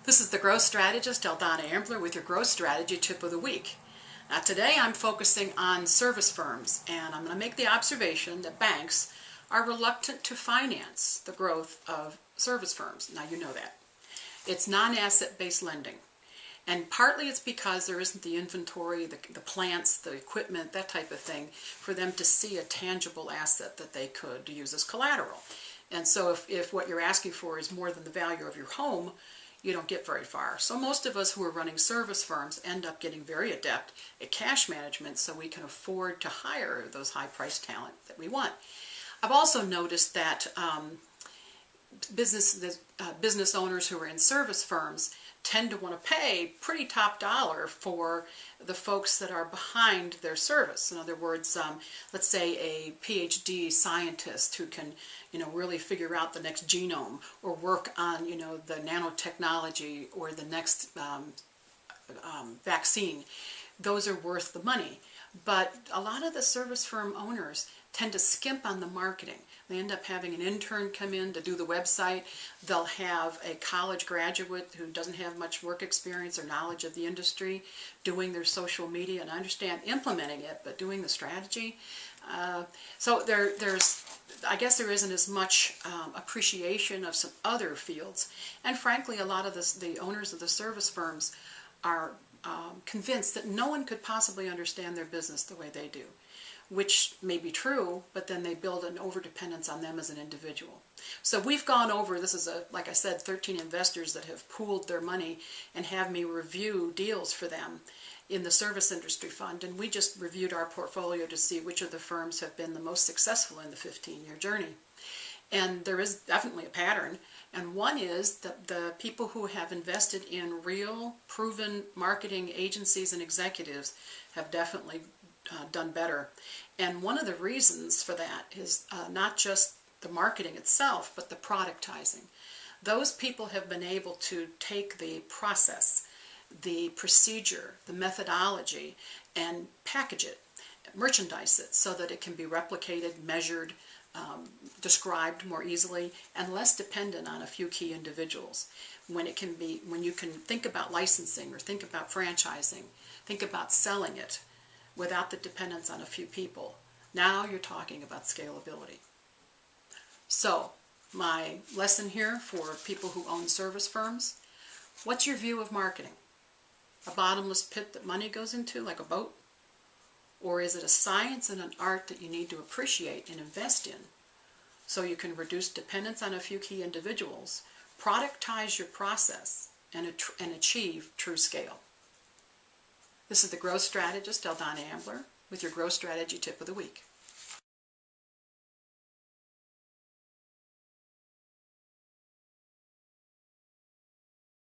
This is the growth strategist, Ambler, with your growth strategy tip of the week. Now today I'm focusing on service firms, and I'm going to make the observation that banks are reluctant to finance the growth of service firms. Now you know that. It's non-asset based lending. And partly it's because there isn't the inventory, the plants, the equipment, that type of thing, for them to see a tangible asset that they could use as collateral. And so if what you're asking for is more than the value of your home, you don't get very far. So most of us who are running service firms end up getting very adept at cash management so we can afford to hire those high-priced talent that we want. I've also noticed that business owners who are in service firms tend to want to pay pretty top dollar for the folks that are behind their service. In other words, let's say a PhD scientist who can, really figure out the next genome or work on, the nanotechnology or the next vaccine. Those are worth the money. But a lot of the service firm owners tend to skimp on the marketing. They end up having an intern come in to do the website. They'll have a college graduate who doesn't have much work experience or knowledge of the industry doing their social media, and I understand implementing it, but doing the strategy. So I guess there isn't as much appreciation of some other fields. And frankly, a lot of the owners of the service firms are convinced that no one could possibly understand their business the way they do, which may be true, but then they build an overdependence on them as an individual. So we've gone over, this is like I said, 13 investors that have pooled their money and have me review deals for them in the service industry fund, and we just reviewed our portfolio to see which of the firms have been the most successful in the 15-year journey. And there is definitely a pattern, and one is that the people who have invested in real, proven marketing agencies and executives have definitely done better. And one of the reasons for that is not just the marketing itself, but the productizing. Those people have been able to take the process, the procedure, the methodology, and package it, merchandise it, so that it can be replicated, measured, described more easily, and less dependent on a few key individuals. When you can think about licensing or think about franchising, think about selling it without the dependence on a few people. Now you're talking about scalability. So, my lesson here for people who own service firms: what's your view of marketing? A bottomless pit that money goes into, like a boat? Or is it a science and an art that you need to appreciate and invest in so you can reduce dependence on a few key individuals, productize your process, and achieve true scale? This is the growth strategist, Ambler, with your growth strategy tip of the week.